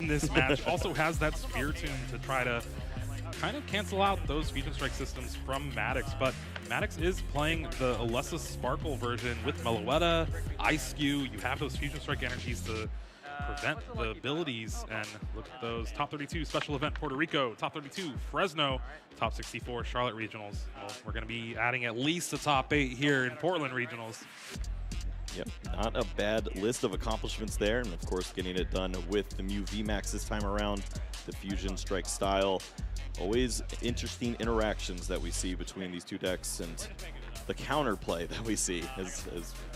in this match also has that Spiritomb to try to kind of cancel out those Fusion Strike systems from Maddox, but Maddox is playing the Alessa Sparkle version with Meloetta, Ice Skew. You have those Fusion Strike energies to prevent the abilities, and look at those. Top 32 special event Puerto Rico, top 32 Fresno, top 64 Charlotte regionals. Well, we're going to be adding at least a top 8 here in Portland regionals. Yep, not a bad list of accomplishments there, and of course getting it done with the Mew VMAX this time around, the Fusion Strike style. Always interesting interactions that we see between these two decks, and the counterplay that we see is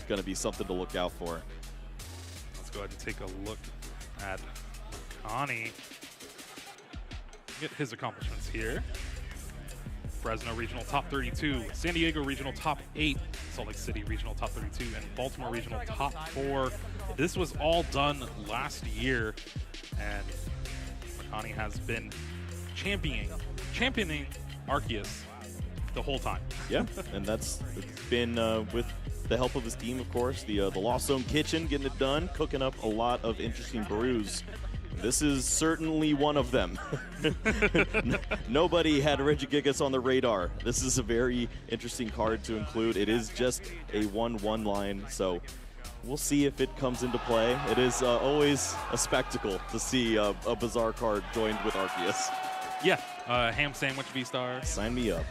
going to be something to look out for. Let's go ahead and take a look at Makani. Get his accomplishments here. Fresno Regional Top 32, San Diego Regional Top 8, Salt Lake City Regional Top 32, and Baltimore Regional Top 4. This was all done last year, and Makani has been championing Arceus the whole time. Yeah, and it's been with the help of his team, of course, the Lost Zone Kitchen getting it done, cooking up a lot of interesting brews. This is certainly one of them. Nobody had Regigigas on the radar. This is a very interesting card to include. It is just a 1/1 line, so we'll see if it comes into play. It is always a spectacle to see a bizarre card joined with Arceus. Yeah, ham sandwich VSTAR. Sign me up.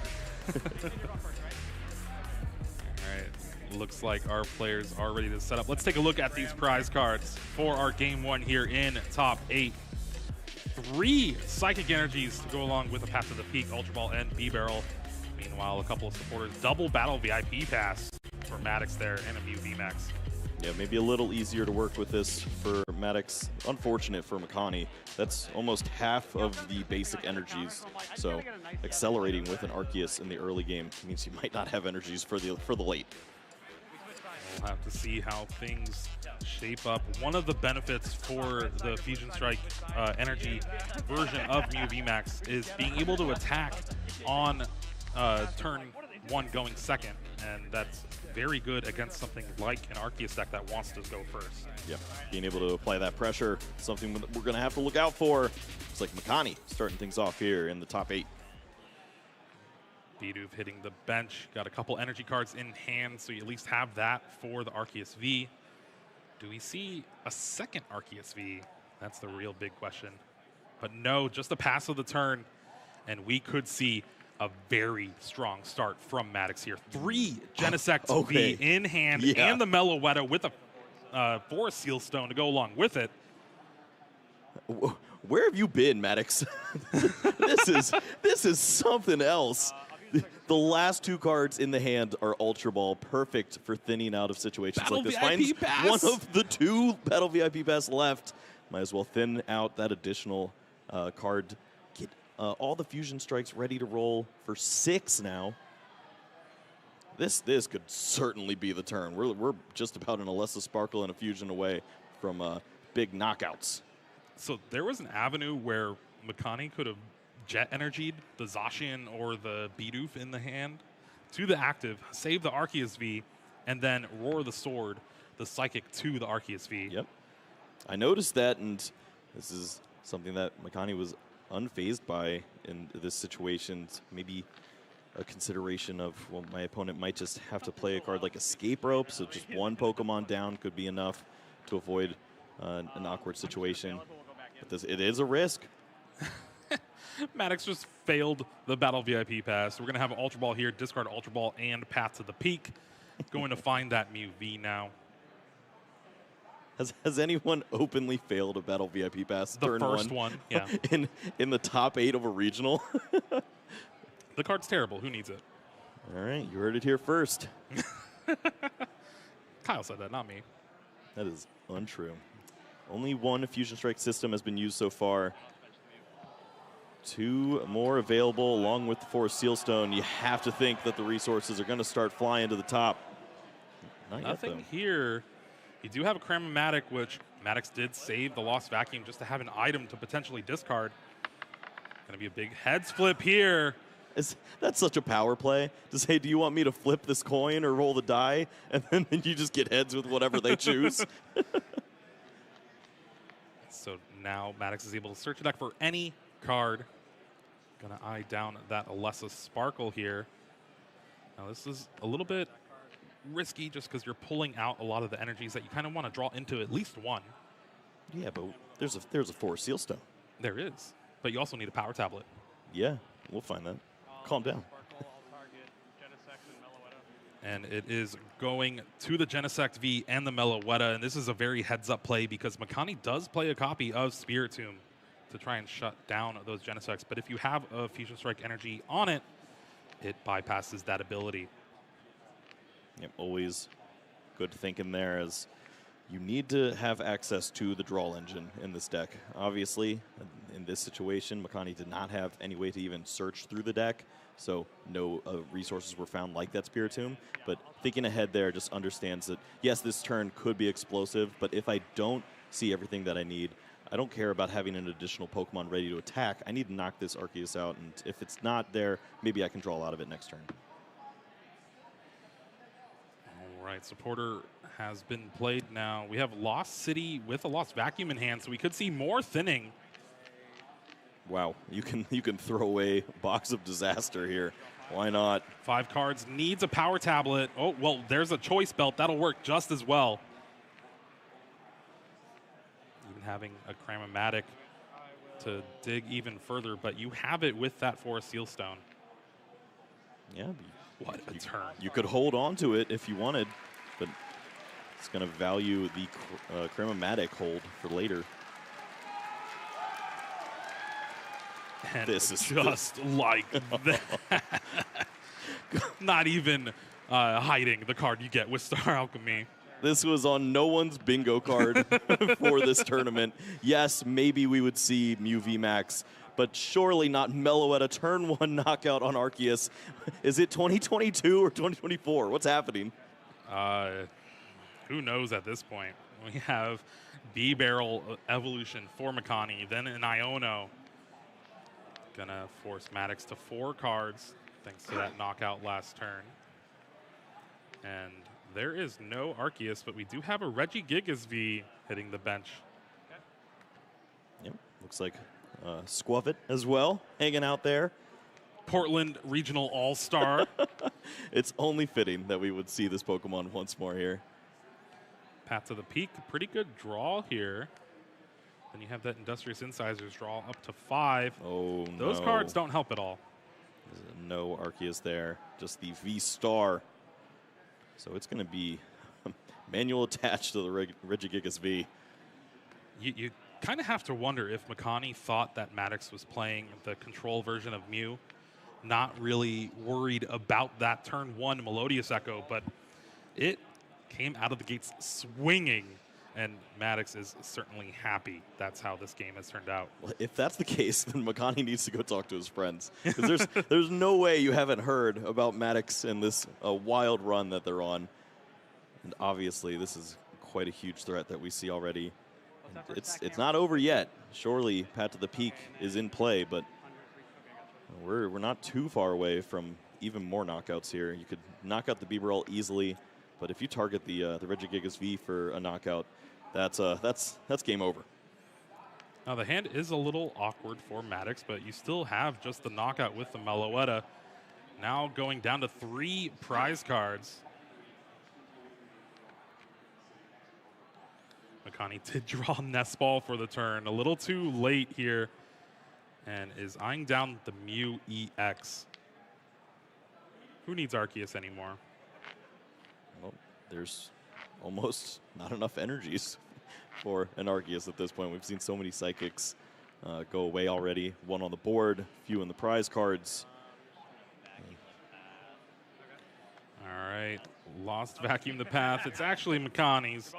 Alright, looks like our players are ready to set up. Let's take a look at these prize cards for our game 1 here in top 8. 3 Psychic Energies to go along with a Path to the Peak, Ultra Ball, and B-Barrel. Meanwhile, a couple of supporters, double Battle VIP Pass for Maddox there, and a Mew VMAX. Yeah, maybe a little easier to work with this for Maddox. Unfortunate for Makani. That's almost half of the basic energies. So accelerating with an Arceus in the early game means you might not have energies for the late. We'll have to see how things shape up. One of the benefits for the Fusion Strike energy version of Mew VMAX is being able to attack on turn 1 going second, and that's very good against something like an Arceus deck that wants to go first. Yeah, being able to apply that pressure, something that we're going to have to look out for. It's like Makani starting things off here in the top 8. Bidoof hitting the bench, got a couple energy cards in hand, so you at least have that for the Arceus V. Do we see a second Arceus V? That's the real big question. But no, just a pass of the turn, and we could see a very strong start from Maddox here. 3 Genesect V in hand, and the Meloetta with a Forest Seal Stone to go along with it. Where have you been, Maddox? this is something else. The last 2 cards in the hand are Ultra Ball, perfect for thinning out of situations Battle like this. VIP pass. One of the 2 Battle VIP Pass left. Might as well thin out that additional card. Get all the Fusion Strikes ready to roll for 6 now. This could certainly be the turn. We're just about an Alessa Sparkle and a Fusion away from big knockouts. So there was an avenue where Makani could have jet energied the Zacian or the Bidoof in the hand to the active, save the Arceus V, and then roar the sword, the Psychic to the Arceus V. Yep. I noticed that, and this is something that Makani was unfazed by in this situation. Maybe a consideration of, well, my opponent might just have to play a card like Escape Rope, so just 1 Pokemon down could be enough to avoid an awkward situation. But it is a risk. Maddox just failed the Battle VIP Pass. We're going to have an Ultra Ball here, discard Ultra Ball and Path to the Peak. Going to find that Mew V now. Has anyone openly failed a Battle VIP Pass? The first one, yeah. in the top 8 of a regional? The card's terrible. Who needs it? All right, you heard it here first. Kyle said that, not me. That is untrue. Only 1 Fusion Strike system has been used so far. 2 more available along with the Forest Seal Stone. You have to think that the resources are going to start flying to the top. Nothing here. You do have a Cramomatic, which Maddox did save the Lost Vacuum just to have an item to potentially discard. Going to be a big heads flip here. That's such a power play to say, do you want me to flip this coin or roll the die? And then you just get heads with whatever they choose. So now Maddox is able to search the deck for any card. Gonna eye down that Alessa Sparkle here. Now this is a little bit risky just because you're pulling out a lot of the energies that you kind of want to draw into at least one. Yeah, but there's a 4 Seal Stone. There is, but you also need a power tablet. Yeah, we'll find that. Calm down. And it is going to the Genesect V and the Meloetta, and this is a very heads-up play because Makani does play a copy of Spiritomb to try and shut down those Genesects, but if you have a Fusion Strike energy on it, it bypasses that ability. Yep, always good thinking there, as you need to have access to the draw engine in this deck. Obviously, in this situation, Makani did not have any way to even search through the deck, so no resources were found like that Spiritomb. But thinking ahead there just understands that, yes, this turn could be explosive, but if I don't see everything that I need, I don't care about having an additional Pokemon ready to attack. I need to knock this Arceus out, and if it's not there, maybe I can draw out of it next turn. All right, Supporter has been played now. We have Lost City with a Lost Vacuum in hand, so we could see more thinning. Wow, you can throw away Box of Disaster here. Why not? 5 cards, needs a power tablet. Oh, well, there's a choice belt. That'll work just as well. Even having a Cramomatic to dig even further, but you have it with that Forest Seal Stone. Yeah. What a turn. You could hold on to it if you wanted, but it's going to value the Cramomatic hold for later. And this is just like that. Not even hiding the card you get with Star Alchemy. This was on no one's bingo card for this tournament. Yes, maybe we would see Mew VMAX, but surely not Meloetta turn 1 knockout on Arceus. Is it 2022 or 2024? What's happening? Who knows at this point? We have B-Barrel Evolution for Makani, then an Iono. Gonna force Maddox to 4 cards, thanks to that knockout last turn. And there is no Arceus, but we do have a Regigigas V hitting the bench. Yep, looks like Squavit as well, hanging out there. Portland Regional All-Star. It's only fitting that we would see this Pokemon once more here. Path to the Peak, pretty good draw here. Then you have that Industrious Incisors draw up to 5. Oh, Those cards don't help at all. There's no Arceus there, just the V-Star. So it's going to be manual attached to the Regigigas V. You kind of have to wonder if Makani thought that Maddox was playing the control version of Mew, not really worried about that turn 1 Melodious Echo, but it came out of the gates swinging, and Maddox is certainly happy. That's how this game has turned out. Well, if that's the case, then Makani needs to go talk to his friends, because there's no way you haven't heard about Maddox and this wild run that they're on. And obviously, this is quite a huge threat that we see already. It's not over yet. Surely, Path to the Peak is in play, but we're not too far away from even more knockouts here. You could knock out the B-Barrel easily, but if you target the Regigigas V for a knockout, that's game over. Now the hand is a little awkward for Maddox, but you still have just the knockout with the Meloetta. Now going down to 3 prize cards. Makani did draw Nest Ball for the turn. A little too late here, and is eyeing down the Mew EX. Who needs Arceus anymore? Well, there's almost not enough energies for an Arceus at this point. We've seen so many Psychics go away already. 1 on the board, few in the prize cards. All right, Lost Vacuum the path. It's actually Makani's.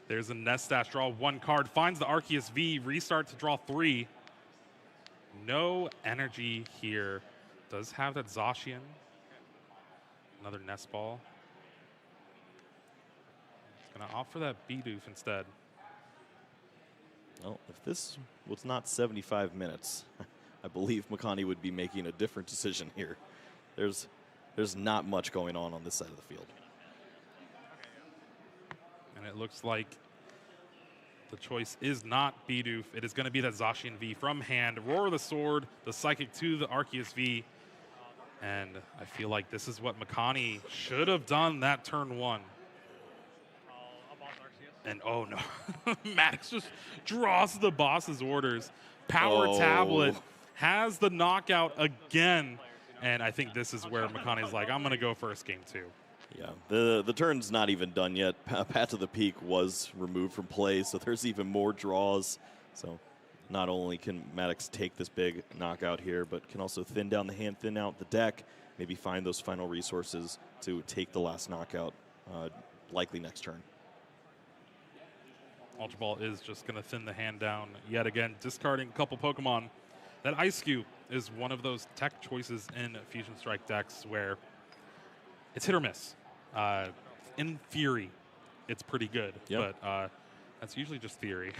There's a Nest Dash, draw 1 card, finds the Arceus V, restart to draw 3. No energy here. Does have that Zacian. Another Nest Ball. It's going to opt for that Bidoof instead. Well, if this was not 75 minutes, I believe Makani would be making a different decision here. There's not much going on this side of the field. And it looks like The choice is not Bidoof. It is going to be that Zacian V from hand. Roar of the Sword, the Psychic to the Arceus V. And I feel like this is what Makani should have done that turn 1. And oh no, Maddox just draws the boss's orders. Power Tablet has the knockout again. And I think this is where Makani's like, I'm going to go first game 2. Yeah, the turn's not even done yet. Path to the Peak was removed from play, so there's even more draws. So not only can Maddox take this big knockout here, but can also thin down the hand, thin out the deck, maybe find those final resources to take the last knockout, likely next turn. Ultra Ball is just going to thin the hand down yet again, discarding a couple Pokemon. That Ice Cube is one of those tech choices in Fusion Strike decks where it's hit or miss. In theory, it's pretty good, but that's usually just theory.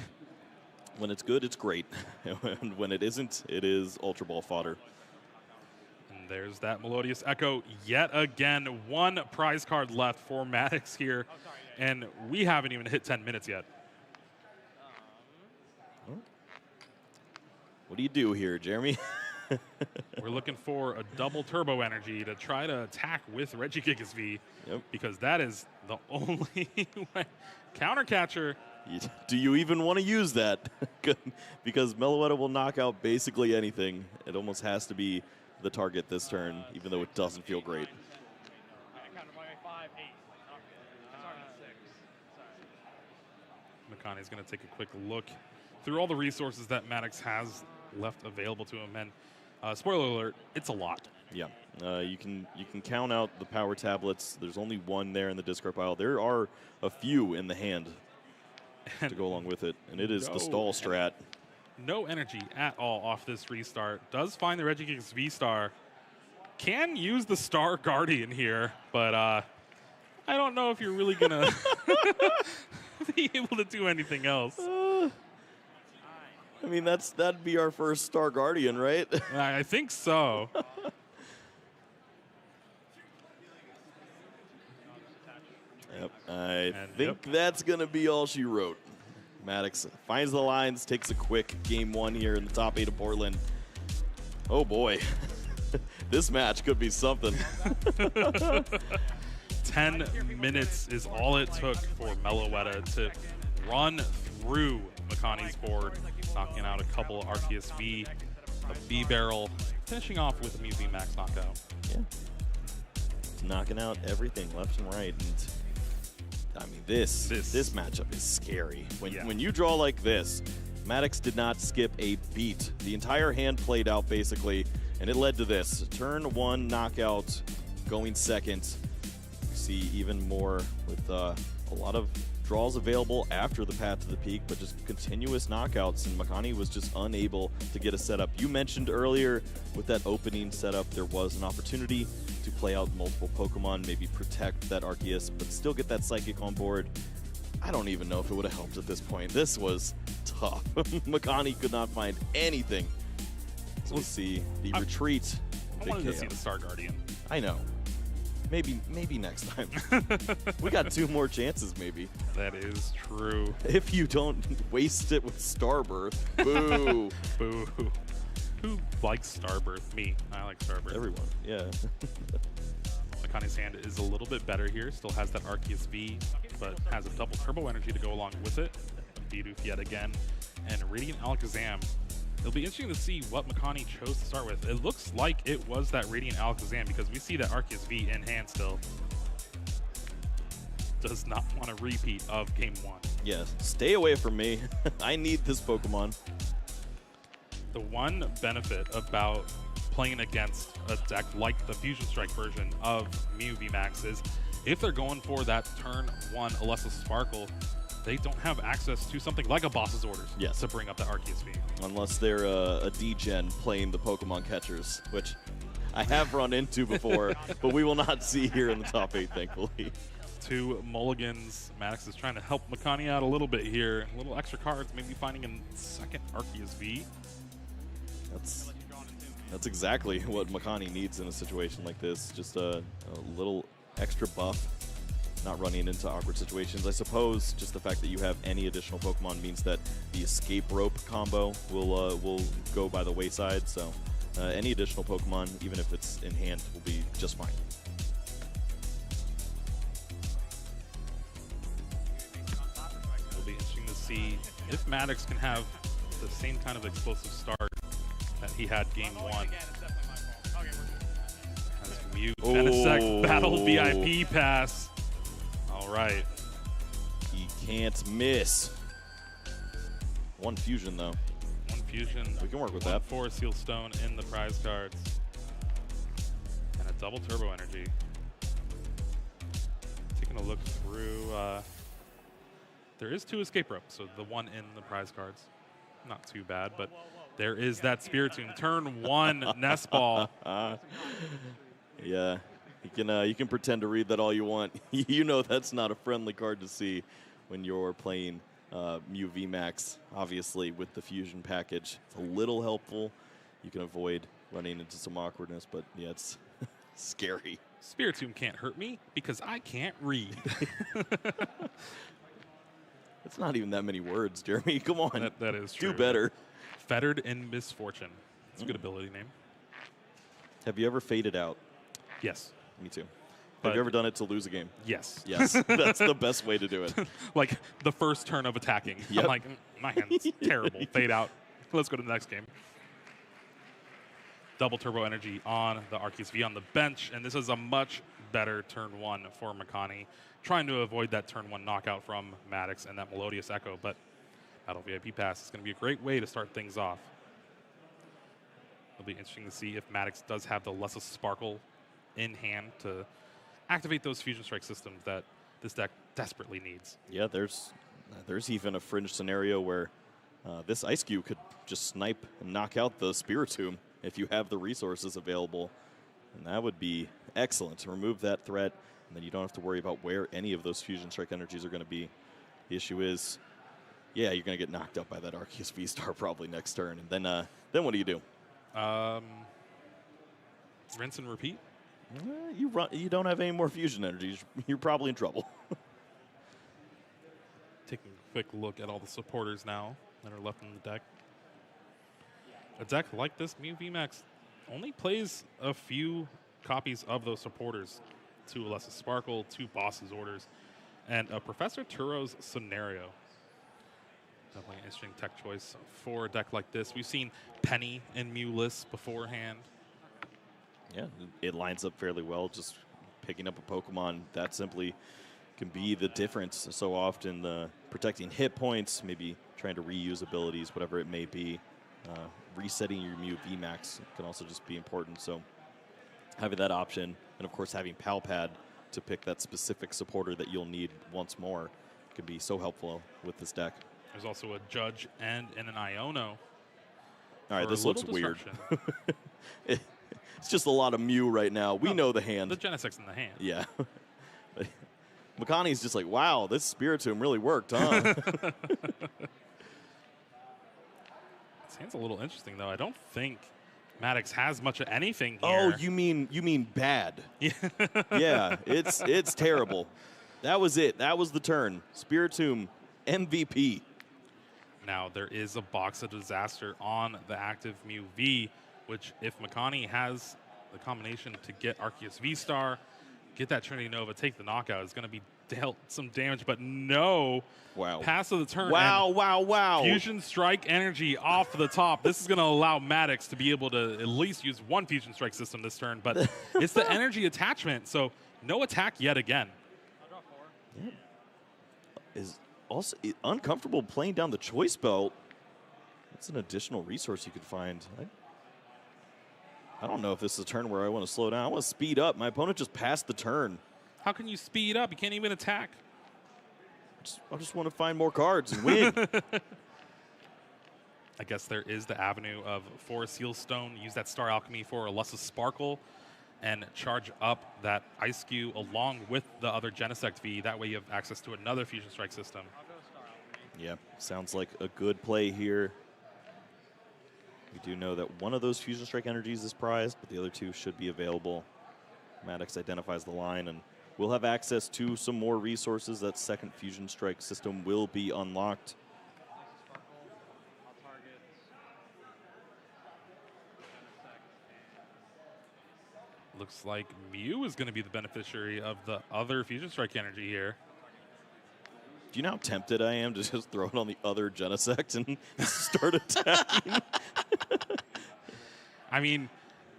When it's good, it's great. And when it isn't, it is Ultra Ball fodder. And there's that Melodious Echo yet again. 1 prize card left for Maddox here, and we haven't even hit 10 minutes yet. What do you do here, Jeremy? We're looking for a double turbo energy to try to attack with Regigigas V, because that is the only way. Counter catcher. Do you even want to use that? Because Meloetta will knock out basically anything. It almost has to be the target this turn, even though it doesn't feel great. Makani's going to take a quick look through all the resources that Maddox has left available to him, and spoiler alert, it's a lot. Yeah, you can count out the power tablets. There's only 1 there in the discard pile. There are a few in the hand to go along with it, and it is the stall strat. No energy at all off this restart. Does find the Regigigas V-Star. Can use the Star Guardian here, but I don't know if you're really going to be able to do anything else. I mean, that'd be our first Star Guardian, right? I think so. Yep, I think that's going to be all she wrote. Maddox finds the lines, takes a quick game 1 here in the top 8 of Portland. Oh boy, this match could be something. 10 minutes is all it took for Meloetta to run through Makani's board, knocking out a couple Arceus V, a B-Barrel, finishing off with a Mew VMAX knockout. Yeah. Knocking out everything left and right. And I mean, this matchup is scary. When you draw like this, Maddox did not skip a beat. The entire hand played out basically, and it led to this. Turn 1 knockout going second. See even more with a lot of draws available after the Path to the Peak, but just continuous knockouts, and Makani was just unable to get a setup. You mentioned earlier with that opening setup, there was an opportunity to play out multiple Pokemon, maybe protect that Arceus, but still get that Psychic on board. I don't even know if it would have helped at this point. This was tough. Makani could not find anything. So we'll see the retreat. I wanted to see the Star Guardian. I know. Maybe next time. We got 2 more chances, maybe. That is true. If you don't waste it with Starbirth. Boo. Boo. Who likes Starbirth? Me. I like Starbirth. Everyone, yeah. Makani's hand is a little bit better here. Still has that Arceus V, but has a double turbo energy to go along with it. Bidoof yet again. And Radiant Alakazam. It'll be interesting to see what Makani chose to start with. It looks like it was that Radiant Alakazam because we see that Arceus V in hand still. Does not want a repeat of game 1. Yes, stay away from me. I need this Pokemon. The one benefit about playing against a deck like the Fusion Strike version of Mew VMAX is if they're going for that turn 1 Alessa Sparkle, they don't have access to something like a boss's orders to bring up the Arceus V. Unless they're a D-Gen playing the Pokemon catchers, which I have run into before, but we will not see here in the top 8, thankfully. 2 mulligans. Maddox is trying to help Makani out a little bit here. A little extra cards, maybe finding a second Arceus V. That's exactly what Makani needs in a situation like this. Just a little extra buff. not running into awkward situations. I suppose just the fact that you have any additional Pokemon means that the escape rope combo will go by the wayside. So any additional Pokemon, even if it's in hand, will be just fine. It'll be interesting to see if Maddox can have the same kind of explosive start that he had game 1. As Mew Genesect Battle VIP pass. All right. He can't miss. One fusion, though. One fusion. We can work with that. 4 Seal Stone in the prize cards. And a double Turbo Energy. Taking a look through. There is 2 Escape Ropes, so the one in the prize cards. Not too bad, but there is that Spiritomb. Turn 1 Nest Ball. Yeah, you can pretend to read that all you want. You know that's not a friendly card to see when you're playing Mew VMAX. Obviously, with the fusion package, it's a little helpful. You can avoid running into some awkwardness, but yeah, it's scary. Spiritomb can't hurt me because I can't read. It's not even that many words, Jeremy. Come on. That is true. Do better. Fettered in Misfortune. It's a good ability name. Have you ever faded out? Yes. Me too. But have you ever done it to lose a game? Yes. Yes. That's the best way to do it. Like the first turn of attacking. Yep. I'm like, my hand's terrible. Fade out. Let's go to the next game. Double Turbo Energy on the Arceus V on the bench, and this is a much better turn 1 for Makani. Trying to avoid that turn 1 knockout from Maddox and that Melodious Echo, but Battle VIP Pass is going to be a great way to start things off. It'll be interesting to see if Maddox does have the Lesser Sparkle in hand to activate those Fusion Strike systems that this deck desperately needs. Yeah, there's even a fringe scenario where this Ice Cube could just snipe and knock out the Spiritomb if you have the resources available. And that would be excellent to remove that threat, and then you don't have to worry about where any of those Fusion Strike energies are going to be. The issue is, yeah, you're going to get knocked out by that Arceus V-Star probably next turn. And then what do you do? Rinse and repeat? You don't have any more Fusion energies. You're probably in trouble. Taking a quick look at all the supporters now that are left in the deck. A deck like this, Mew VMAX, only plays a few copies of those supporters. 2 Alessa Sparkle, 2 Boss's Orders, and a Professor Turo's Scenario. Definitely an interesting tech choice for a deck like this. We've seen Penny in Mew lists beforehand. Yeah, it lines up fairly well. Just picking up a Pokemon that simply can be the difference so often. Protecting hit points, maybe trying to reuse abilities, whatever it may be. Resetting your Mew VMAX can also just be important. So having that option, and of course having Palpad to pick that specific supporter that you'll need once more, can be so helpful with this deck. There's also a Judge and an Iono. All right, this looks weird. It's just a lot of Mew right now. We know the hand. The Genesect's in the hand. Yeah. Makani's just like, wow, this Spiritomb really worked, huh? This hand's a little interesting, though. I don't think Maddox has much of anything here. Oh, you mean bad? Yeah. Yeah, it's terrible. That was it. That was the turn. Spiritomb MVP. Now, there is a Box of Disaster on the active Mew V, which if Makani has the combination to get Arceus V-Star, get that Trinity Nova, take the knockout, is going to be dealt some damage, but no. Wow. Pass of the turn. Wow. Fusion Strike energy off the top. This is going to allow Maddox to be able to at least use 1 Fusion Strike system this turn, but it's the energy attachment, so no attack yet again. Yeah. Is also uncomfortable playing down the Choice Belt. That's an additional resource you could find. I don't know if this is a turn where I want to slow down. I want to speed up. My opponent just passed the turn. How can you speed up? You can't even attack. I just want to find more cards and win. I guess there is the avenue of for a Seal Stone, use that Star Alchemy for a Lesser Sparkle, and charge up that Ice Cube along with the other Genesect V. That way you have access to another Fusion Strike system. Yeah, sounds like a good play here. We do know that one of those Fusion Strike energies is prized, but the other 2 should be available. Maddox identifies the line, and will have access to some more resources. That second Fusion Strike system will be unlocked. Looks like Mew is going to be the beneficiary of the other Fusion Strike energy here. Do you know how tempted I am to just throw it on the other Genesect and start attacking? I mean,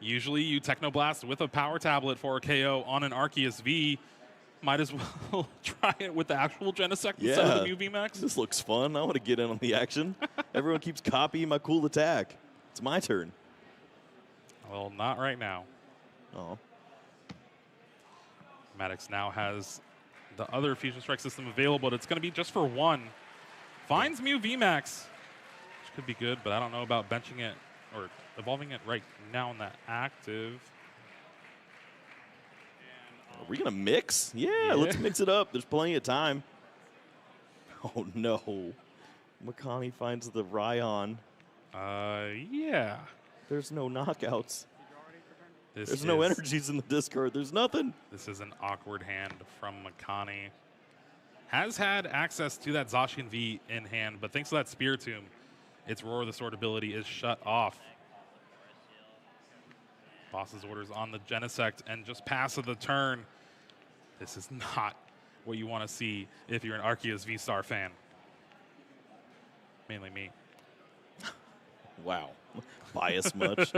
usually you Technoblast with a Power Tablet for a KO on an Arceus V. Might as well try it with the actual Genesect instead of the Mew VMAX. This looks fun. I want to get in on the action. Everyone keeps copying my cool attack. It's my turn. Well, not right now. Oh. Maddox now has the other Fusion Strike system available, but it's going to be just for one. Finds Mew VMAX, which could be good, but I don't know about benching it or evolving it right now in that active. Are we going to mix? Yeah, let's mix it up. There's plenty of time. Oh, no. Makani finds the Raihan. Yeah. There's no knockouts. There's There's no energies in the discard. There's nothing. This is an awkward hand from Makani. Has had access to that Zacian V in hand, but thanks to that Spiritomb, its Roar of the Sword ability is shut off. Boss's orders on the Genesect and just pass of the turn. This is not what you want to see if you're an Arceus VSTAR fan. Mainly me. Wow. Bias much.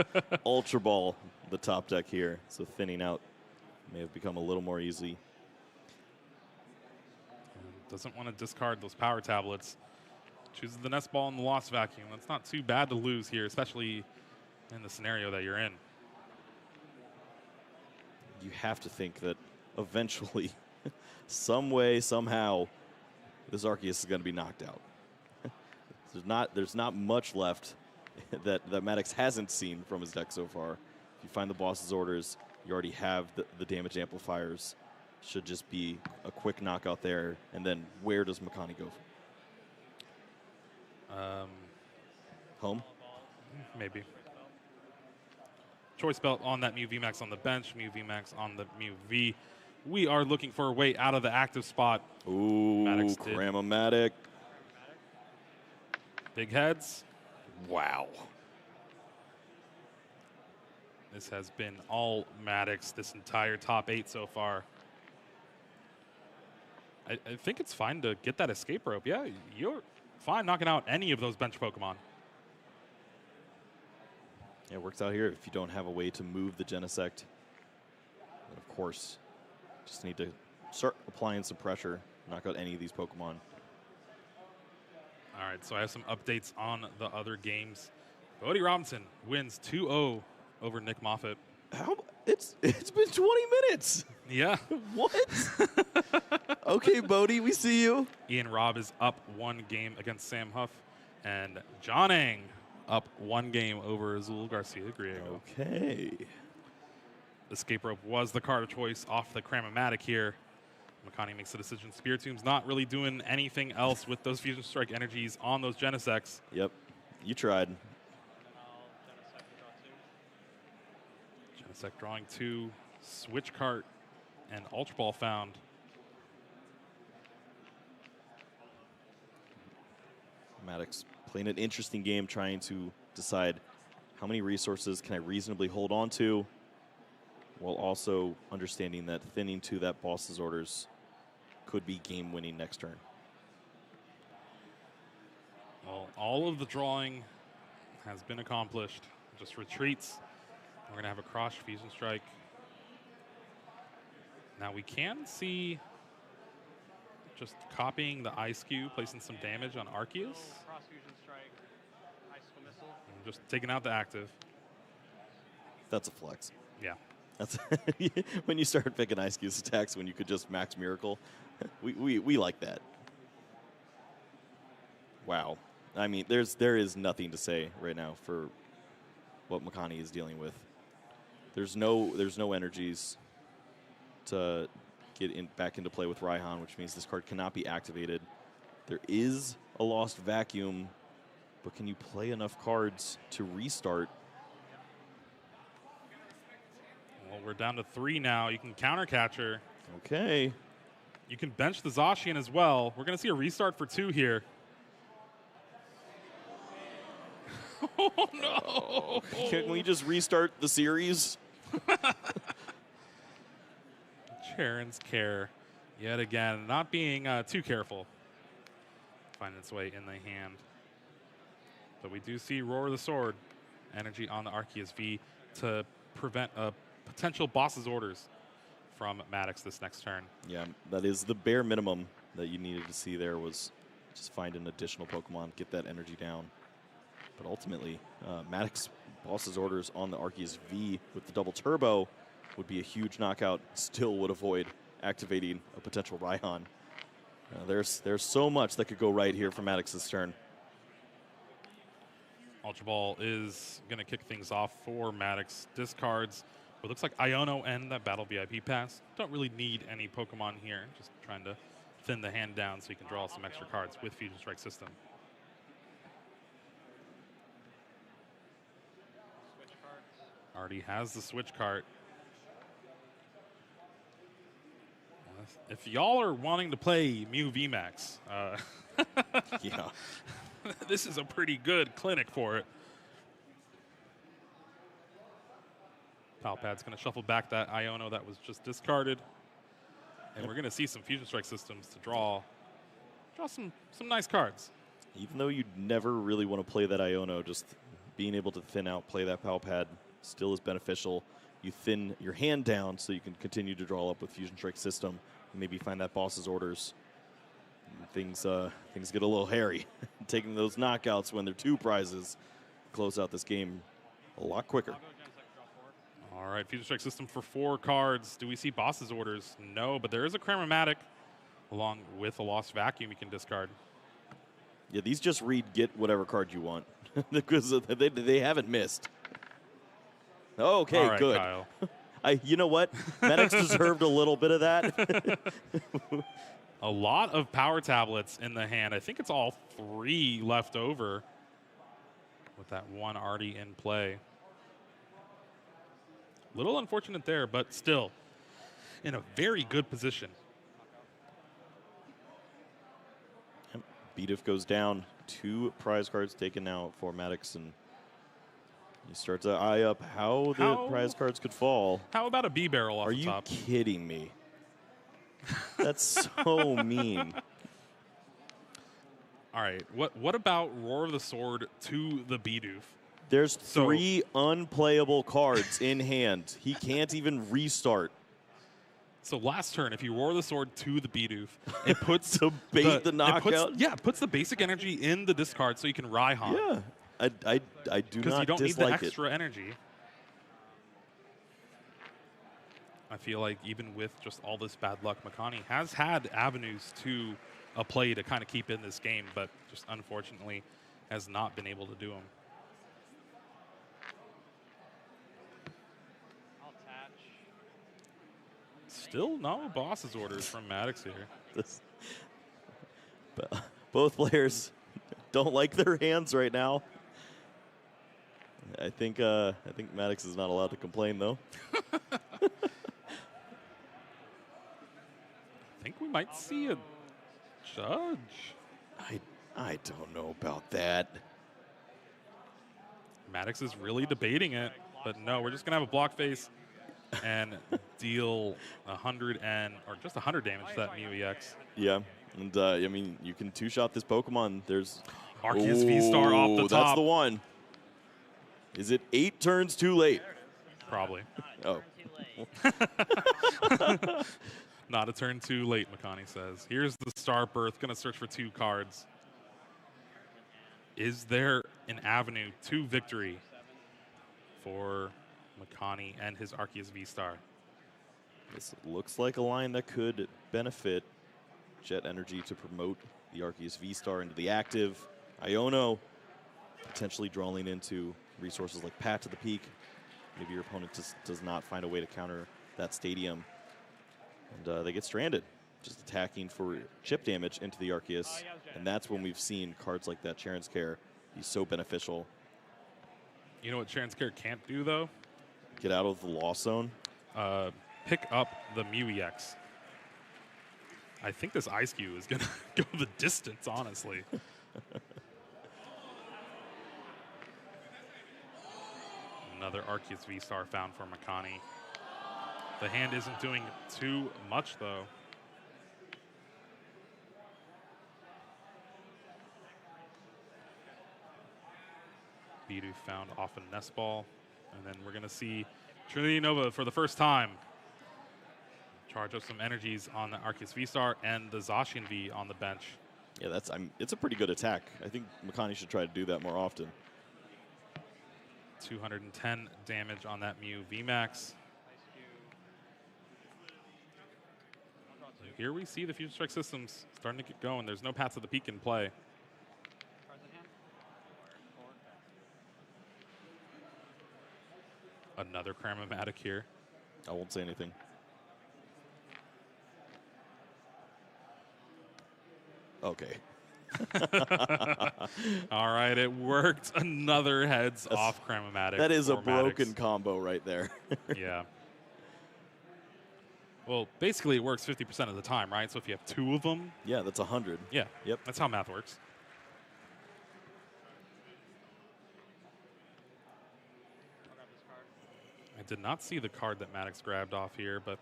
Ultra Ball, the top deck here. So thinning out may have become a little more easy. Doesn't want to discard those Power Tablets. Chooses the Nest Ball in the Lost Vacuum. That's not too bad to lose here, especially in the scenario that you're in. You have to think that eventually, some way, somehow, this Arceus is going to be knocked out. There's not much left that Maddox hasn't seen from his deck so far. If you find the boss's orders, you already have the damage amplifiers. Should just be a quick knockout there. And then where does Makani go? Home? Maybe. Choice Belt on that Mew VMAX on the bench, Mew VMAX on the Mew V. We are looking for a way out of the active spot. Ooh, Cram-O-Matic. Big heads. Wow. This has been all Maddox this entire top 8 so far. I think it's fine to get that escape rope. Yeah, you're fine knocking out any of those bench Pokemon. Yeah, it works out here if you don't have a way to move the Genesect. And of course, just need to start applying some pressure, knock out any of these Pokemon. All right, so I have some updates on the other games. Bodie Robinson wins 2-0 over Nick Moffitt. It's been 20 minutes. Yeah. What? Okay, Bodie, we see you. Ian Robb is up 1 game against Sam Huff, and John Ang up 1 game over Azul Garcia Griego. Okay. Escape Rope was the card of choice off the Cram-O-Matic here. Makani makes the decision. Spiritomb's not really doing anything else with those Fusion Strike energies on those Genesects. Yep, you tried. Genesect drawing 2, Switch Cart, and Ultra Ball found. Maddox playing an interesting game, trying to decide how many resources can I reasonably hold on to, while also understanding that thinning to that boss's orders could be game-winning next turn. Well, all of the drawing has been accomplished. Just retreats. We're going to have a Cross Fusion Strike. Now we can see just copying the Ice Cube, placing some damage on Arceus. Cross Fusion Strike, Icicle Missile. And just taking out the active. That's a flex. Yeah. That's when you start picking Ice Cube's attacks when you could just max Miracle. We like that. Wow. I mean, there is nothing to say right now for what Makani is dealing with. There's no energies to get back into play with Raihan, which means this card cannot be activated. There is a Lost Vacuum, but can you play enough cards to restart? Well, we're down to 3 now. You can counter Catcher. Okay. You can bench the Zacian as well. We're going to see a restart for 2 here. Oh, no. Can we just restart the series? Charon's Care, yet again, not being too careful. Finding its way in the hand. But we do see Roar of the Sword. Energy on the Arceus V to prevent a potential boss's orders from Maddox this next turn. Yeah, that is the bare minimum that you needed to see there, was just find an additional Pokemon, get that energy down. But ultimately, Maddox boss's orders on the Arceus V with the double turbo would be a huge knockout, still would avoid activating a potential Raihan. There's so much that could go right here for Maddox's turn. Ultra Ball is going to kick things off for Maddox. Discards what looks like Iono and that Battle VIP pass. Don't really need any Pokemon here. Just trying to thin the hand down so you can draw some extra cards with Fusion Strike system. Switch cards. Already has the switch cart. If y'all are wanting to play Mew VMAX, Yeah. this is a pretty good clinic for it. Palpad's going to shuffle back that Iono that was just discarded. And we're going to see some Fusion Strike systems to draw some nice cards. Even though you'd never really want to play that Iono, just being able to thin out, play that Palpad still is beneficial. You thin your hand down so you can continue to draw up with Fusion Strike system. Maybe find that boss's orders. Things get a little hairy. Taking those knockouts when they're 2 prizes close out this game a lot quicker. All right, Fusion Strike system for 4 cards. Do we see boss's orders? No, but there is a Cramomatic along with a Lost Vacuum you can discard. Yeah, these just read get whatever card you want because they haven't missed. Okay, All right, good. Kyle. You know what? Maddox deserved a little bit of that. A lot of power tablets in the hand. I think it's all 3 left over with that 1 already in play. Little unfortunate there, but still in a very good position. Bidoof goes down. 2 prize cards taken now for Maddox, and he starts to eye up how the prize cards could fall. How about a B-barrel off Are the top? you kidding me? That's so mean. All right, what about Roar of the Sword to the Bidoof? There's 3 unplayable cards in hand. He can't even restart. So last turn, if you Roar the Sword to the Bidoof, it puts To bait the knockout? it puts the basic energy in the discard so you can Raihan. Yeah, I do Because not you don't need the dislike it. extra energy. I feel like even with just all this bad luck, Makani has had avenues to a play to kind of keep in this game, but just unfortunately has not been able to do them. I'll attach. Still no boss's orders from Maddox here. Both players don't like their hands right now. I think Maddox is not allowed to complain though. I think we might see a judge. I don't know about that. Maddox is really debating it, but no, we're just gonna have a block face and deal 100 or just 100 damage to that Mew EX. Yeah, and I mean you can 2-shot this Pokemon. There's Arceus V-Star off the top. That's the one. Is it 8 turns too late? Probably. Oh. Not a turn too late, Makani says. Here's the Star Birth, gonna search for 2 cards. Is there an avenue to victory for Makani and his Arceus V-Star? This looks like a line that could benefit Jet Energy to promote the Arceus V-Star into the active. Iono potentially drawing into resources like Pat to the Peak. Maybe your opponent just does not find a way to counter that stadium. And they get stranded, just attacking for chip damage into the Arceus. And that's when we've seen cards like that, Charon's Care, be so beneficial. You know what Charon's Care can't do, though? Get out of the loss zone. Pick up the Mew EX. I think this Ice Cube is going to go the distance, honestly. Another Arceus VSTAR found for Makani. The hand isn't doing too much, though. Bidu found off a nest ball. And then we're going to see Trinity Nova for the first time charge up some energies on the Arceus VSTAR and the Zacian V on the bench. Yeah, it's a pretty good attack. I think Makani should try to do that more often. 210 damage on that Mew VMAX. Here we see the Fusion Strike systems starting to get going. There's no Path to the Peak in play. Another Cramomatic here. I won't say anything. Okay. All right, it worked. Another heads off Cramomatic. That is a for Maddox. broken combo right there. Yeah. Well, basically it works 50% of the time, right? So if you have 2 of them. Yeah, that's 100. Yeah. Yep. That's how math works. I did not see the card that Maddox grabbed off here, but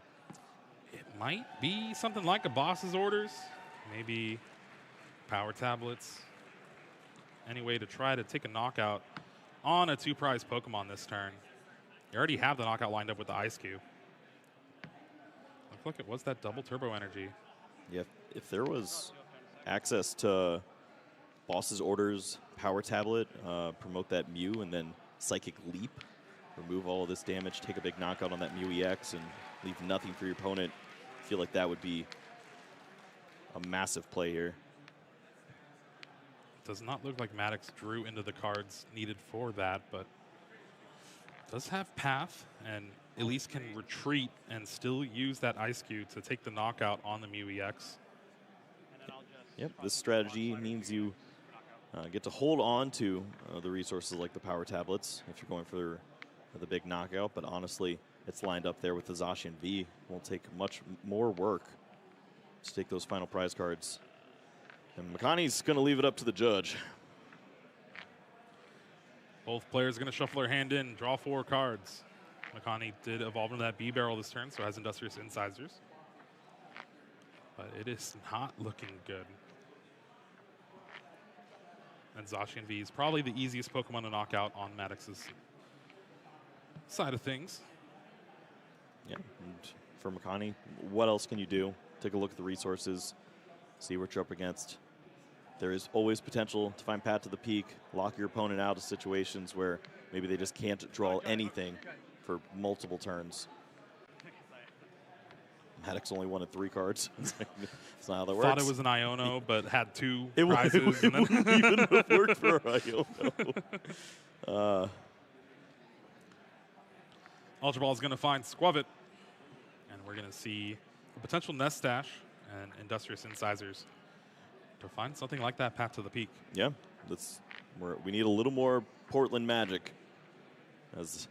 it might be something like a boss's orders. Maybe power tablets. Any way to try to take a knockout on a 2-prize Pokemon this turn. You already have the knockout lined up with the Ice Cube. Look, it was that double turbo energy. Yeah, if there was access to boss's orders, power tablet, promote that Mew, and then Psychic Leap, remove all of this damage, take a big knockout on that Mew EX, and leave nothing for your opponent, I feel like that would be a massive play here. Does not look like Maddox drew into the cards needed for that, but does have Path, and at least can retreat and still use that Ice Cube to take the knockout on the Mew EX. Yep, this strategy means you get to hold on to the resources like the power tablets if you're going for the big knockout, but honestly, it's lined up there with the Zacian V. It won't take much more work to take those final prize cards. And Makani's going to leave it up to the judge. Both players are going to shuffle their hand in, draw 4 cards. Makani did evolve into that B-Barrel this turn, so has Industrious Incisors. But it is not looking good. And Zacian V is probably the easiest Pokemon to knock out on Maddox's side of things. Yeah, and for Makani, what else can you do? Take a look at the resources, see what you're up against. There is always potential to find Path to the Peak, lock your opponent out of situations where maybe they just can't draw anything for multiple turns. Maddox only wanted 3 cards. That's not how that works. Thought it was an Iono, but had 2 it prizes. It wouldn't even have worked for Iono. Ultra Ball is going to find Squavit, and we're going to see a potential Nest Stash and Industrious Incisors to find something like that Path to the Peak. Yeah, we need a little more Portland magic, as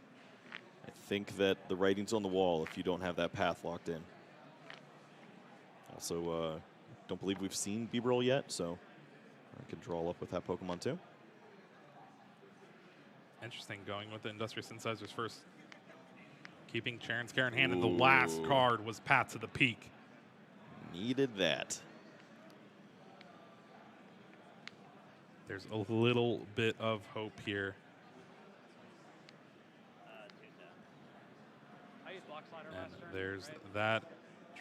I think that the writing's on the wall if you don't have that path locked in. Also, don't believe we've seen B-Roll yet, so I can draw up with that Pokemon too. Interesting, going with the Industrious Incisors first. Keeping Charon's Care in hand, and the last card was Path to the Peak. Needed that. There's a little bit of hope here. And there's that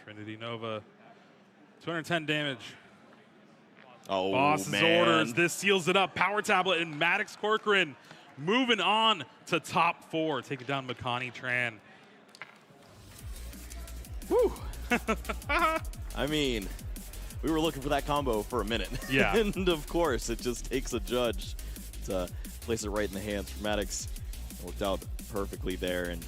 Trinity Nova. 210 damage. Oh, Boss's man. orders. This seals it up. Power Tablet and Maddox Corcoran moving on to top 4. Taking down Makani Tran. Whew. I mean, we were looking for that combo for a minute. Yeah. And of course, it just takes a judge to place it right in the hands for Maddox. It worked out perfectly there. And